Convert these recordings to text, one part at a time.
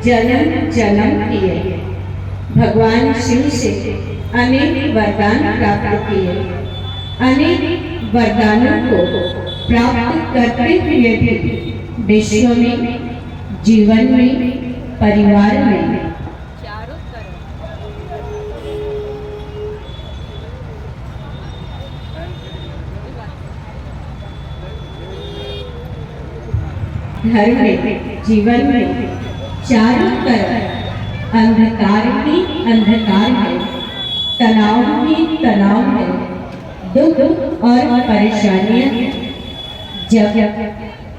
जन्म जन्म किए, भगवान शिव से अनेक वरदान प्राप्त किए। अनेक वरदानों को प्राप्त करते हुए भी विश्व में, जीवन में, परिवार में घर में, जीवन में चारों तरफ अंधकार ही अंधकार है, तनाव ही तनाव है, दुख और परेशानियां हैं। जब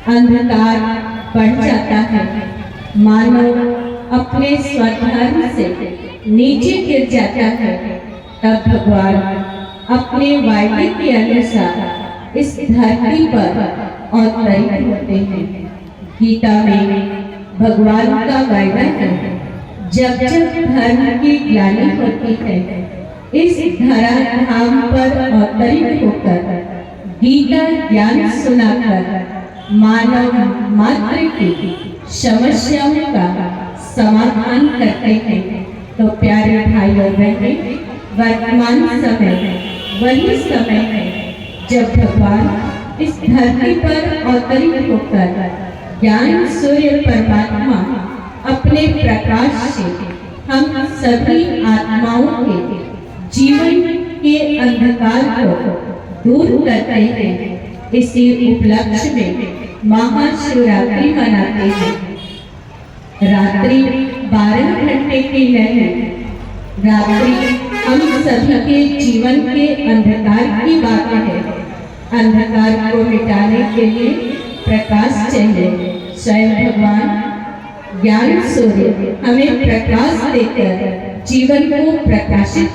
अंधकार बढ़ जाता है, मानव अपने स्वधर्म से नीचे गिर जाता है, तब भगवान अपने वायदे के अनुसार इस धरती पर अवतरित होते हैं। गीता में भगवान का वायदा है, जब जब धर्म की ग्लानि होती है, इस धराधाम पर अवतरित होकर गीता ज्ञान सुनाकर मानव मात्र की समस्याओं का समाधान करते हैं। तो प्यारे भाई और बहनें, वर्तमान समय वही समय है जब भगवान इस धरती पर अवतरित होकर ज्ञान सूर्य परमात्मा अपने प्रकाश से हम सभी आत्माओं के जीवन के अंधकार को दूर करते हैं। इसी उपलक्ष्य में महाशिवरात्रि मनाते हैं। रात्रि 12 घंटे की नहीं, रात्रि हम सभी के जीवन के अंधकार की बात है। अंधकार को मिटाने के लिए प्रकाश चाहिए। स्वयं भगवान ज्ञान सूर्य हमें प्रकाश देकर जीवन को प्रकाशित,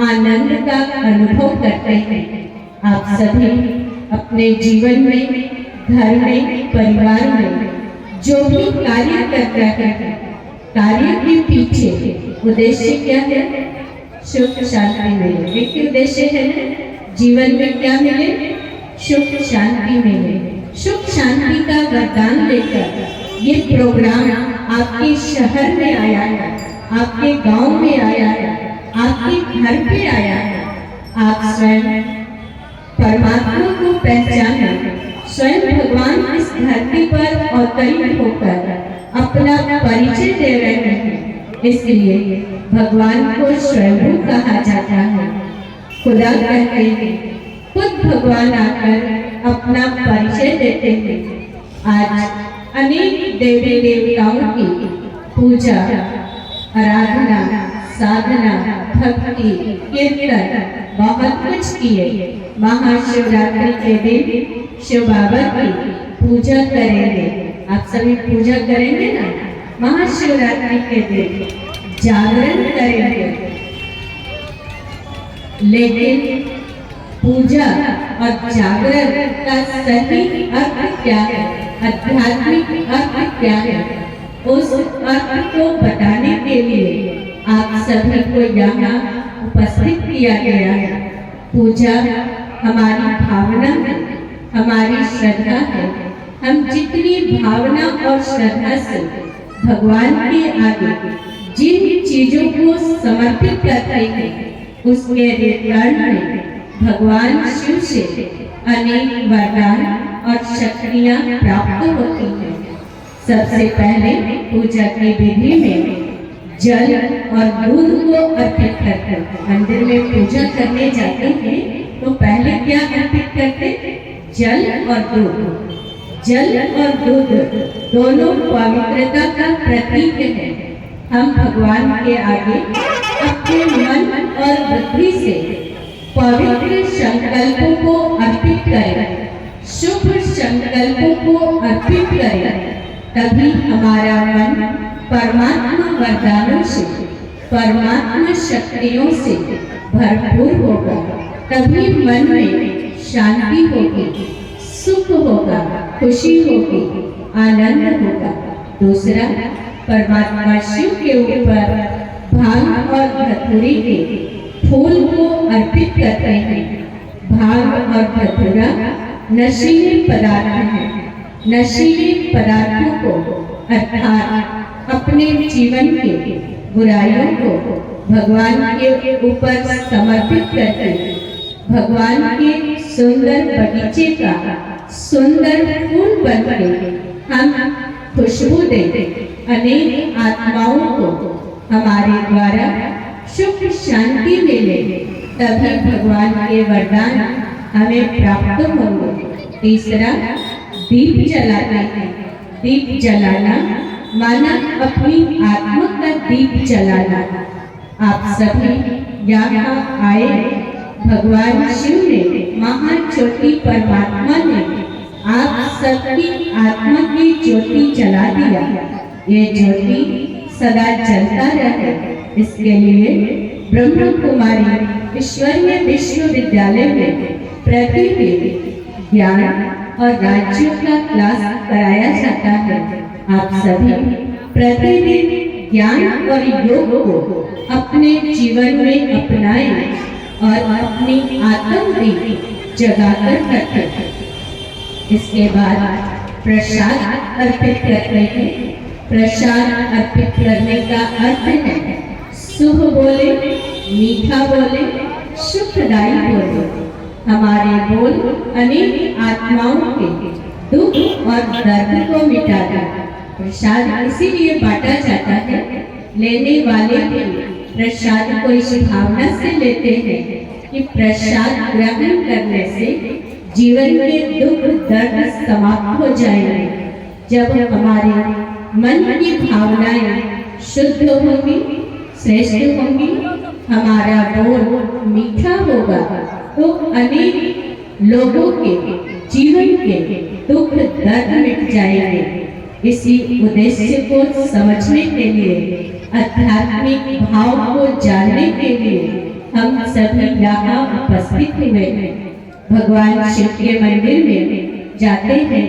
आनंद का अनुभव करते हैं। आप सभी अपने जीवन में, घर में, परिवार में जो भी कार्य कर रहे हैं, कार्य के पीछे उद्देश्य क्या है? सुख शांति मिले। एक उद्देश्य है जीवन में क्या मिले? सुख शांति मिले। सुख शांति का वरदान लेकर ये प्रोग्राम आपके शहर में आया है, आपके गांव में आया है, आपके घर पे आया है। आप स्वयं परमात्मा को पहचाने, स्वयं भगवान इस धरती पर अवतरित होकर अपना परिचय दे रहे हैं। इसलिए भगवान को स्वयं कहा जाता है। खुदा कहते हैं, खुद भगवान आकर अपना परिचय देते हैं। आज अनेक देवी देवताओं की पूजा, आराधना, साधना, भक्ति, कीर्तन बहुत कुछ किए। महाशिवरात्रि के दिन शिव बाबा की पूजा करेंगे। आप सभी पूजा करेंगे ना? महाशिवरात्रि के दिन जागरण करेंगे। लेकिन पूजा और जागरण का सही अर्थ क्या है? आध्यात्मिक अर्थ क्या है? उस अर्थ को बताने के लिए आप सभी को यहाँ उपस्थित किया गया है। पूजा हमारी भावना है, हमारी श्रद्धा है। हम जितनी भावना और श्रद्धा से भगवान के आगे जिन चीजों को समर्पित करते हैं, उसके रिटर्न में भगवान शिव से अनेक वरदान और शक्तियां प्राप्त होती हैं। सबसे पहले पूजा की विधि में जल और दूध को अर्पित करते हैं। मंदिर में पूजा करने जाते हैं तो पहले क्या अर्पित करते? जल और दूध। जल और दूध दोनों पवित्रता का प्रतीक है। हम भगवान के आगे अपने मन और बुद्धि से पवित्र संकल्पों को अर्पित करें, शुभ संकल्पों को अर्पित करें, तभी हमारा मन परमात्मा वरदानों से, परमात्मा शक्तियों से भरपूर होगा। तभी मन में शांति होगी, सुख होगा, खुशी होगी, आनंद होगा। दूसरा, परमात्मा शिव के ऊपर भांग और धतूरे के फूल को अर्पित करते हैं। भांग और धतूरा नशीले पदार्थ हैं। नशीले पदार्थों को अर्थात अपने जीवन के बुराइयों को भगवान के ऊपर समर्पित करके भगवान के सुंदर बगीचे का सुंदर फूल बनके हम खुशबू देते अनेक आत्माओं को हमारे द्वारा सुख शांति मिले, तभी भगवान के वरदान हमें प्राप्त होंगे। तीसरा, दीप जलाते हैं। दीप जलाना माना अपनी आत्मा का दीप जलाना। आप सभी यहाँ आए, भगवान शिव ने, महाज्योति परमात्मा ने आप सबकी आत्मा की ज्योति जला दिया। ये ज्योति सदा जलता रहे, इसके लिए ब्रह्म कुमारी ईश्वरीय विश्वविद्यालय में प्रतिदिन ज्ञान और राज्यों का क्लास कराया जाता है। आप सभी प्रतिदिन ज्ञान और योग को अपने जीवन में अपनाएं और अपनी आत्मदीप जगाकर रखें। इसके बाद प्रसाद अर्पित करते हैं। प्रसाद अर्पित करने का अर्थ है शुभ बोले, मीठा बोले, सुखदायी बोले। हमारे बोल अनेक आत्माओं के दुख और दर्द को मिटाता है। प्रसाद इसीलिए बांटा जाता है, लेने वाले भी प्रसाद को इस भावना से लेते हैं कि प्रसाद ग्रहण करने से जीवन के दुख दर्द समाप्त हो जाएंगे। जब हमारे मन की भावनाएं शुद्ध होंगी, श्रेष्ठ होंगी, हमारा बोल मीठा होगा, तो अनेक लोगों के जीवन के दुख दर्द मिट जाएंगे। इसी उद्देश्य को समझने के लिए, आध्यात्मिक भाव को जानने के लिए हम सभी यहाँ उपस्थित हुए हैं। भगवान शिव के मंदिर में जाते हैं,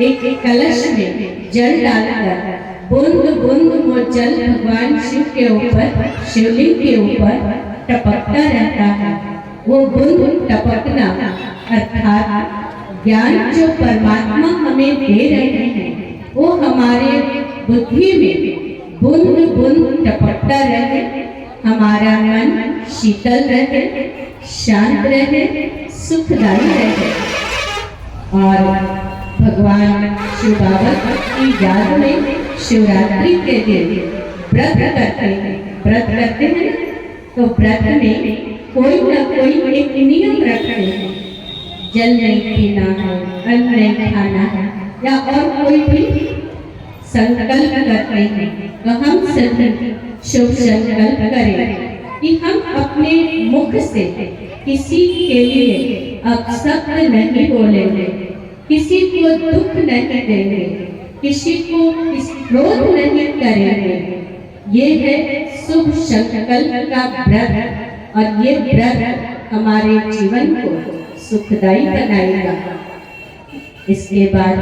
एक कलश में जल डालकर बूंद बूंद वो जल भगवान शिव के ऊपर, शिवलिंग के ऊपर टपकता रहता है। वो बूंद टपकना अर्थात ज्ञान जो परमात्मा हमें दे रहे हैं, वो हमारे बुद्धि में बूंद बूंद टपकता रहे, हमारा मन शीतल रहे, शांत रहे, सुखदायी रहे। और भगवान शिव बाबा की याद में शिवरात्रि के दिन व्रत करते हैं। व्रत करते हैं तो व्रत में कोई न कोई एक नियम रखते हैं। जल नहीं पीना है, अन्न नहीं खाना है, या और कोई भी संकल्प करते हैं। तो हम सभी शुभ संकल्प करें कि हम अपने मुख से किसी के लिए अपशब्द नहीं बोलेंगे, किसी को दुख नहीं देंगे, किसी को क्रोध नहीं करेंगे। ये है शुभ संकल्प का व्रत, और ये व्रत हमारे जीवन को सुखदायी बनाएगा। इसके बाद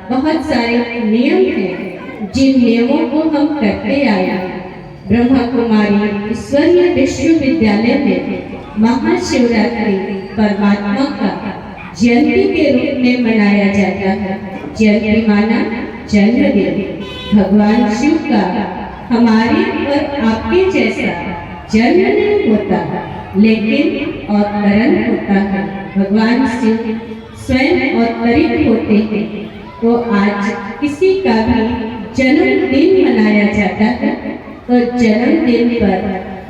बहुत सारे नियम हैं, जिन नियमों को हम करते आए हैं। ब्रह्मा कुमारी ईश्वरीय विश्वविद्यालय में महाशिवरात्रि परमात्मा का जयंती के रूप में मनाया जाता है। जयंती माना जन्मदिन। भगवान शिव का हमारे और आपके जैसा जन्म नहीं होता, लेकिन अवतरण होता है। भगवान शिव स्वयं अवतरित होते हैं। तो आज किसी का भी जन्मदिन मनाया जाता है, तो जन्मदिन पर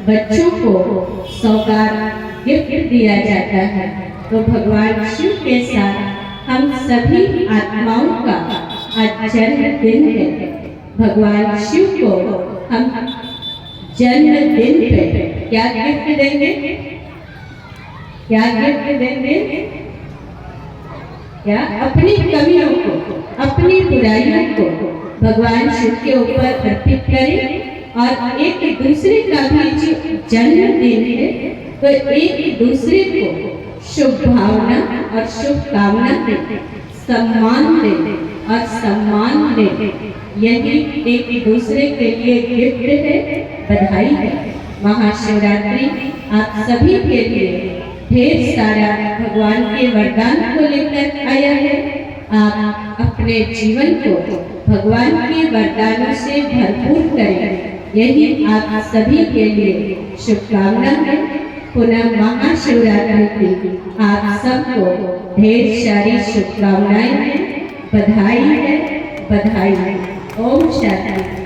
बच्चों को सौगात गिफ्ट दिया जाता है। तो भगवान शिव के साथ हम सभी आत्माओं का आज जन्मदिन है। भगवान शिव को हम जन्मदिन पे क्या गिफ्ट देंगे? क्या गिफ्ट देंगे? क्या? अपनी कमियों को, अपनी बुराइयों को भगवान शिव के ऊपर अर्पित करें, और एक दूसरे का भी जो जन्मदिन है, तो एक दूसरे को शुभ भावना और शुभकामना दें, सम्मान दें और सम्मान दें। यही एक दूसरे के लिए गिफ्ट है, बधाई है। महाशिवरात्रि आप सभी के लिए ढेर सारा भगवान के वरदान को लेकर आया है। आप अपने जीवन को भगवान के वरदानों से भरपूर करें, यही आप सभी के लिए शुभकामना है। पुनः महाशिवरात्रि की आप सबको ढेर सारी शुभकामनाएं हैं, बधाई है, बधाई है। ओम शांति।